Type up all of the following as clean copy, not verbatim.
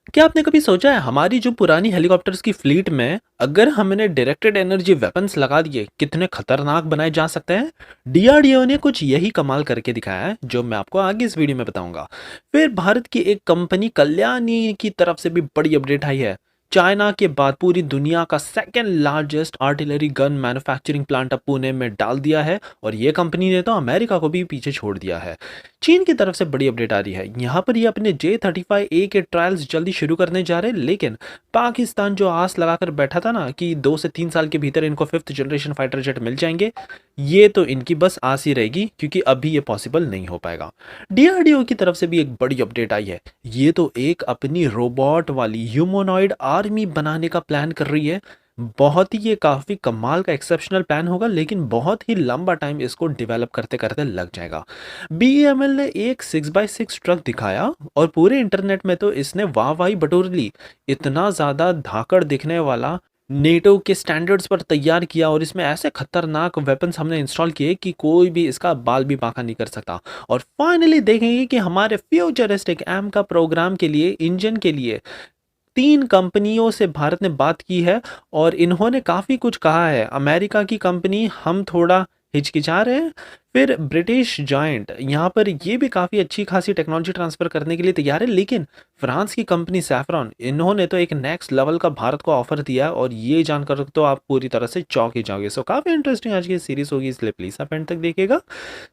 क्या आपने कभी सोचा है हमारी जो पुरानी हेलीकॉप्टर्स की फ्लीट में अगर हमने डायरेक्टेड एनर्जी वेपन्स लगा दिए कितने खतरनाक बनाए जा सकते हैं। डीआरडीओ ने कुछ यही कमाल करके दिखाया है जो मैं आपको आगे इस वीडियो में बताऊंगा। फिर भारत की एक कंपनी कल्याणी की तरफ से भी बड़ी अपडेट आई है। चाइना के बाद पूरी दुनिया का second largest artillery gun manufacturing plant अब पुणे में डाल दिया है और ये कंपनी ने तो अमेरिका को भी पीछे छोड़ दिया है। चीन की तरफ से बड़ी अपडेट आ रही है, यहाँ पर ये अपने J-35A के ट्रायल्स जल्दी शुरू करने जा रहे हैं, लेकिन पाकिस्तान जो आस लगाकर बैठा था ना कि 2 से 3 साल के भीतर इनको 5th जनरेशन फाइटर जेट मिल जाएंगे, ये तो इनकी बस आस ही रहेगी क्योंकि अभी ये पॉसिबल नहीं हो पाएगा। डीआरडीओ की तरफ से भी एक बड़ी अपडेट आई है। ये तो एक अपनी रोबोट वाली ह्यूमनॉइड आर्मी बनाने का प्लान कर रही है। बहुत ही ये काफ़ी कमाल का एक्सेप्शनल प्लान होगा, लेकिन बहुत ही लंबा टाइम इसको डेवलप करते करते लग जाएगा। बीईएमएल ने एक 6x6 ट्रक दिखाया और पूरे इंटरनेट में तो इसने वाहवाही बटोर ली। इतना ज़्यादा धाकड़ दिखने वाला नेटो के स्टैंडर्ड्स पर तैयार किया और इसमें ऐसे खतरनाक वेपन्स हमने इंस्टॉल किए कि कोई भी इसका बाल भी बांका नहीं कर सकता। और फाइनली देखेंगे कि हमारे फ्यूचरिस्टिक एम का प्रोग्राम के लिए इंजन के लिए 3 कंपनियों से भारत ने बात की है और इन्होंने काफ़ी कुछ कहा है। अमेरिका की कंपनी हम थोड़ा हिचकिचा रहे हैं, फिर ब्रिटिश जायंट यहाँ पर ये भी काफ़ी अच्छी खासी टेक्नोलॉजी ट्रांसफ़र करने के लिए तैयार है, लेकिन फ्रांस की कंपनी सैफ्रॉन इन्होंने तो एक नेक्स्ट लेवल का भारत को ऑफर दिया और ये जानकर तो आप पूरी तरह से चौंक ही जाओगे। सो काफ़ी इंटरेस्टिंग आज की सीरीज़ होगी, इसलिए प्लीज़ आप एंड तक देखिएगा।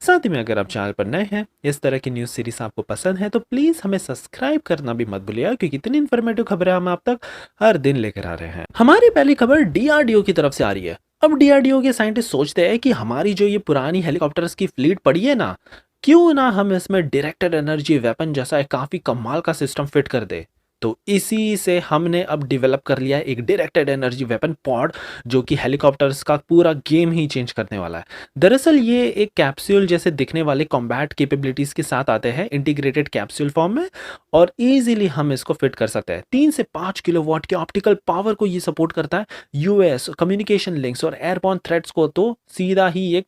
साथ ही में अगर आप चैनल पर नए हैं, इस तरह की न्यूज़ सीरीज़ आपको पसंद है तो प्लीज़ हमें सब्सक्राइब करना भी मत भूलिएगा क्योंकि इतनी इन्फॉर्मेटिव खबरें हम आप तक हर दिन लेकर आ रहे हैं। हमारी पहली खबर डीआरडीओ की तरफ से आ रही है। अब डीआरडीओ के साइंटिस्ट सोचते हैं कि हमारी जो ये पुरानी हेलीकॉप्टर्स की फ्लीट पड़ी है ना, क्यों ना हम इसमें डायरेक्टेड एनर्जी वेपन जैसा एक काफ़ी कमाल का सिस्टम फिट कर दे। तो इसी से हमने अब डेवलप कर लिया है एक डायरेक्टेड एनर्जी वेपन पॉड जो कि हेलीकॉप्टर्स का पूरा गेम ही चेंज करने वाला है। दरअसल ये एक कैप्सूल जैसे दिखने वाले कॉम्बैट कैपेबिलिटीज के साथ आते हैं इंटीग्रेटेड कैप्सूल फॉर्म में और इजीली हम इसको फिट कर सकते हैं। 3 से 5 किलोवाट के ऑप्टिकल पावर को ये सपोर्ट करता है। यूएस कम्युनिकेशन लिंक्स और एयरबॉर्न थ्रेट्स को तो सीधा ही ये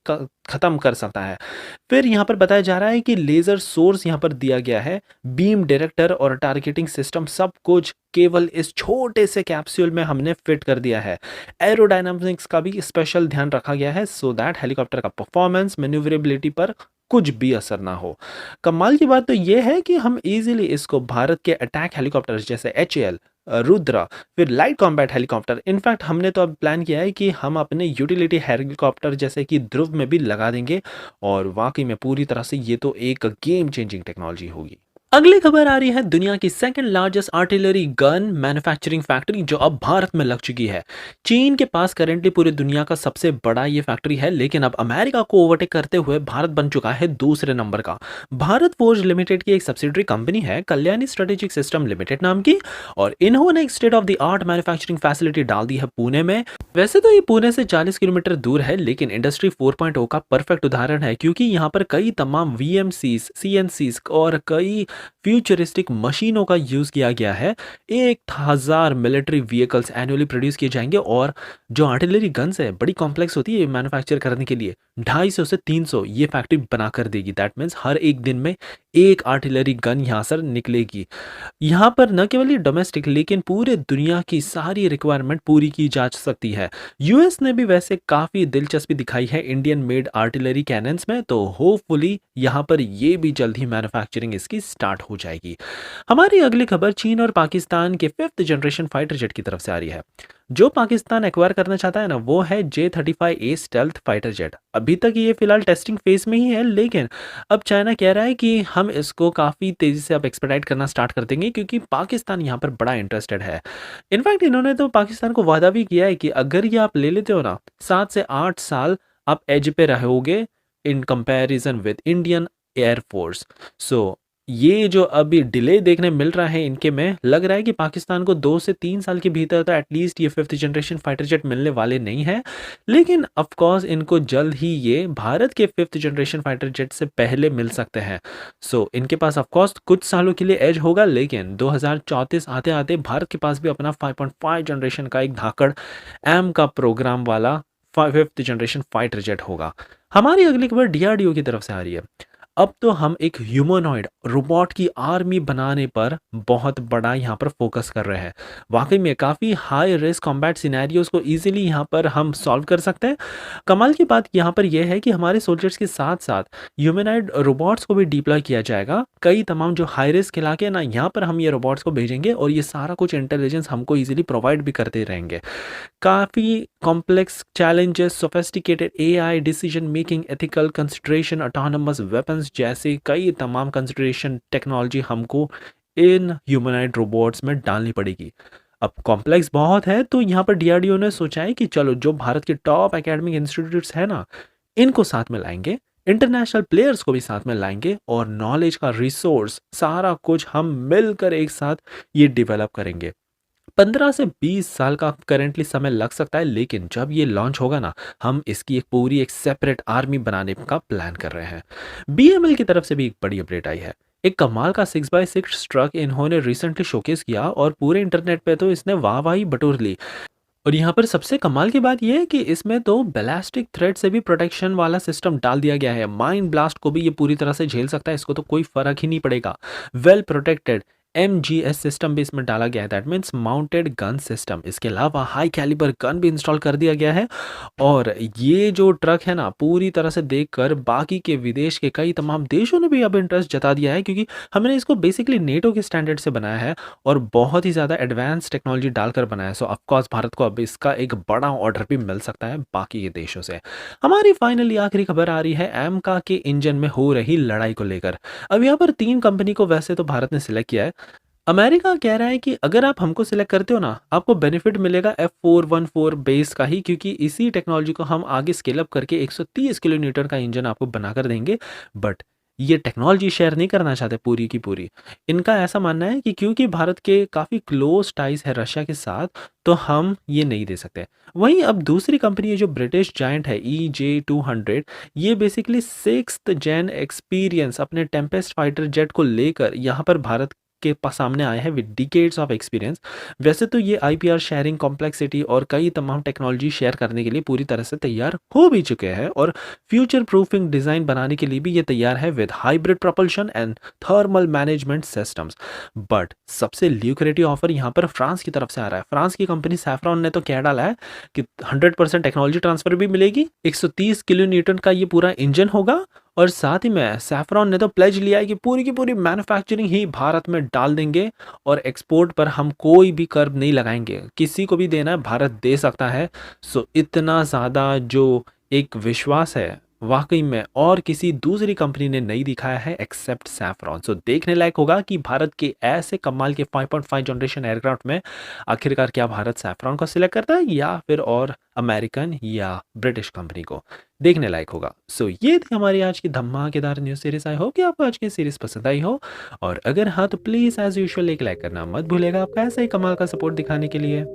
खत्म कर सकता है। फिर यहाँ पर बताया जा रहा है कि लेजर सोर्स यहाँ पर दिया गया है, बीम डायरेक्टर और टारगेटिंग सिस्टम सब कुछ केवल इस छोटे से कैप्सूल में हमने फिट कर दिया है। एरोडायनामिक्स का भी स्पेशल ध्यान रखा गया है सो दैट हेलीकॉप्टर का परफॉर्मेंस मैन्यूवरेबिलिटी पर कुछ भी असर ना हो। कमाल की बात तो यह है कि हम इजीली इसको भारत के अटैक हेलीकॉप्टर्स जैसे HAL, रुद्रा, फिर लाइट कॉम्बैट हेलीकॉप्टर, इनफैक्ट हमने तो अब प्लान किया है कि हम अपने यूटिलिटी हेलीकॉप्टर जैसे कि ध्रुव में भी लगा देंगे और वाकई में पूरी तरह से ये तो एक गेम चेंजिंग टेक्नोलॉजी होगी। अगली खबर आ रही है दुनिया की second largest artillery gun manufacturing factory जो अब भारत में लग चुकी है। चीन के पास करेंटली पूरी दुनिया का सबसे बड़ा ये फैक्ट्री है, लेकिन अब अमेरिका को ओवरटेक करते हुए भारत बन चुका है दूसरे नंबर का। भारत फोर्ज लिमिटेड की एक सब्सिडरी कंपनी है कल्याणी स्ट्रेटेजिक सिस्टम लिमिटेड नाम की और इन्होंने एक state of the art manufacturing facility डाल दी है पुणे में। वैसे तो ये पुणे से 40 किलोमीटर दूर है, लेकिन इंडस्ट्री 4.0 का परफेक्ट उदाहरण है क्योंकि यहाँ पर कई तमाम VMCs, CNCs और कई फ्यूचरिस्टिक मशीनों का यूज किया गया है। 1000 मिलिट्री व्हीकल्स एनुअली प्रोड्यूस किए जाएंगे और जो आर्टिलरी गन्स है बड़ी कॉम्प्लेक्स होती है मैन्युफैक्चर करने के लिए। 250 से 300 ये फैक्ट्री बना कर देगी। दैट मीन्स हर एक दिन में एक आर्टिलरी गन यहाँ से निकलेगी। यहाँ पर न केवल ये डोमेस्टिक लेकिन पूरे दुनिया की सारी रिक्वायरमेंट पूरी की जा सकती है। यूएस ने भी वैसे काफ़ी दिलचस्पी दिखाई है इंडियन मेड आर्टिलरी कैनन्स में, तो होपफुली यहाँ पर ये भी जल्द ही मैन्युफैक्चरिंग इसकी स्टार्ट हो जाएगी। हमारी अगली खबर चीन और पाकिस्तान के 5th जनरेशन फाइटर जेट की तरफ से आ रही है। जो पाकिस्तान एक्वायर करना चाहता है ना वो है J-35A स्टेल्थ फाइटर जेट। अभी तक ये फिलहाल टेस्टिंग फेज में ही है, लेकिन अब चाइना कह रहा है कि हम इसको काफ़ी तेज़ी से अब एक्सपेडाइट करना स्टार्ट कर देंगे क्योंकि पाकिस्तान यहाँ पर बड़ा इंटरेस्टेड है। इनफैक्ट इन्होंने तो पाकिस्तान को वादा भी किया है कि अगर ये आप ले लेते हो ना 7 से 8 साल आप एज पे रहोगे in comparison with Indian Air Force. So ये जो अभी डिले देखने मिल रहा है इनके में लग रहा है कि पाकिस्तान को 2 से 3 साल के भीतर तो एटलीस्ट ये 5th जनरेशन फाइटर जेट मिलने वाले नहीं है, लेकिन ऑफ कोर्स इनको जल्द ही ये भारत के 5th जनरेशन फाइटर जेट से पहले मिल सकते हैं। सो इनके पास ऑफ कोर्स कुछ सालों के लिए एज होगा, लेकिन 2034 आते आते भारत के पास भी अपना 5.5 जनरेशन का एक धाकड़ एम का प्रोग्राम वाला 5th जनरेशन फाइटर जेट होगा। हमारी अगली खबर डीआरडीओ की तरफ से आ रही है। अब तो हम एक ह्यूमनॉइड रोबोट की आर्मी बनाने पर बहुत बड़ा यहाँ पर फोकस कर रहे हैं। वाकई में काफ़ी हाई रिस्क कॉम्बैट सिनेरियोज को इजीली यहाँ पर हम सॉल्व कर सकते हैं। कमाल की बात यहाँ पर यह है कि हमारे सोल्जर्स के साथ साथ ह्यूमनॉइड रोबोट्स को भी डिप्लॉय किया जाएगा। कई तमाम जो हाई रिस्क इलाके हैं ना, यहाँ पर हम ये रोबोट्स को भेजेंगे और ये सारा कुछ इंटेलिजेंस हमको इजीली प्रोवाइड भी करते रहेंगे। काफ़ी complex challenges, sophisticated AI, decision making, ethical consideration, autonomous weapons जैसे कई तमाम कंसिडरेशन टेक्नोलॉजी हमको इन ह्यूमनॉइड रोबोट्स में डालनी पड़ेगी। अब कॉम्प्लेक्स बहुत है तो यहाँ पर डीआरडीओ ने सोचा है कि चलो जो भारत के टॉप एकेडमिक इंस्टीट्यूट्स है ना, इनको साथ में लाएंगे, इंटरनेशनल प्लेयर्स को भी साथ में लाएंगे और नॉलेज का रिसोर्स सारा कुछ हम मिलकर एक साथ ये डेवलप करेंगे। 15 से 20 साल का करेंटली समय लग सकता है, लेकिन जब ये लॉन्च होगा ना, हम इसकी एक पूरी एक सेपरेट आर्मी बनाने का प्लान कर रहे हैं। बीएमएल की तरफ से भी एक बड़ी अपडेट आई है। एक कमाल का 6x6 ट्रक इन्होंने रिसेंटली शोकेस किया और पूरे इंटरनेट पे तो इसने वाहवाही बटोर ली। और यहाँ पर सबसे कमाल की बात यह है कि इसमें तो बैलिस्टिक थ्रेड से भी प्रोटेक्शन वाला सिस्टम डाल दिया गया है। माइंड ब्लास्ट को भी ये पूरी तरह से झेल सकता है, इसको तो कोई फर्क ही नहीं पड़ेगा। वेल प्रोटेक्टेड MGS सिस्टम भी इसमें डाला गया है, that means mounted gun system. इसके अलावा हाई कैलिबर गन भी इंस्टॉल कर दिया गया है। और ये जो ट्रक है ना, पूरी तरह से देखकर बाकी के विदेश के कई तमाम देशों ने भी अब इंटरेस्ट जता दिया है, क्योंकि हमने इसको बेसिकली नेटो के स्टैंडर्ड से बनाया है और बहुत ही ज़्यादा एडवांस टेक्नोलॉजी डालकर बनाया है। सो ऑफकोर्स भारत को अब इसका एक बड़ा ऑर्डर भी मिल सकता है बाकी के देशों से। हमारी फाइनली आखिरी खबर आ रही है एमका के इंजन में हो रही लड़ाई को लेकर। अब यहाँ पर 3 कंपनी को वैसे तो भारत ने सिलेक्ट किया है। अमेरिका कह रहा है कि अगर आप हमको सिलेक्ट करते हो ना, आपको बेनिफिट मिलेगा F414 बेस का ही, क्योंकि इसी टेक्नोलॉजी को हम आगे स्केल अप करके 130 किलो न्यूटन का इंजन आपको बनाकर देंगे। बट ये टेक्नोलॉजी शेयर नहीं करना चाहते पूरी की पूरी। इनका ऐसा मानना है कि क्योंकि भारत के काफ़ी क्लोज टाइज है रशिया के साथ, तो हम ये नहीं दे सकते। वहीं अब दूसरी कंपनी है जो ब्रिटिश जायंट है EJ200, ये बेसिकली 6th जेन एक्सपीरियंस अपने टेम्पेस्ट फाइटर जेट को लेकर यहाँ पर भारत के सामने आए हैं विद डिकेड्स ऑफ एक्सपीरियंस। वैसे तो ये आईपीआर शेयरिंग, कॉम्प्लेक्सिटी और कई तमाम टेक्नोलॉजी शेयर करने के लिए पूरी तरह से तैयार हो भी चुके हैं और फ्यूचर प्रूफिंग डिज़ाइन बनाने के लिए भी ये तैयार है with hybrid propulsion and thermal management systems. But सबसे ल्यूक्रेटिव ऑफर यहाँ पर फ्रांस की तरफ से आ रहा है। फ्रांस की कंपनी सैफ्रॉन ने तो कह डाला है कि 100% टेक्नोलॉजी ट्रांसफर भी मिलेगी, 130 किलो न्यूटन का ये पूरा इंजन होगा और साथ ही में सैफ्रॉन ने तो प्लेज लिया है कि पूरी की पूरी मैन्युफैक्चरिंग ही भारत में डाल देंगे और एक्सपोर्ट पर हम कोई भी कर्व नहीं लगाएंगे। किसी को भी देना है भारत दे सकता है। सो इतना ज़्यादा जो एक विश्वास है वाकई में और किसी दूसरी कंपनी ने नहीं दिखाया है एक्सेप्ट सैफ्रॉन। सो देखने लायक होगा कि भारत के ऐसे कमाल के 5.5 जनरेशन एयरक्राफ्ट में आखिरकार क्या भारत सैफ्रॉन को सिलेक्ट करता है या फिर और अमेरिकन या ब्रिटिश कंपनी को। देखने लायक होगा। सो ये थी हमारी आज की धमाकेदार न्यूज़ सीरीज। आई होप कि आपको आज की सीरीज पसंद आई हो, और अगर हाँ तो प्लीज़ एज यूजुअल एक लाइक करना मत भूलेगा, आपका ऐसा ही कमाल का सपोर्ट दिखाने के लिए।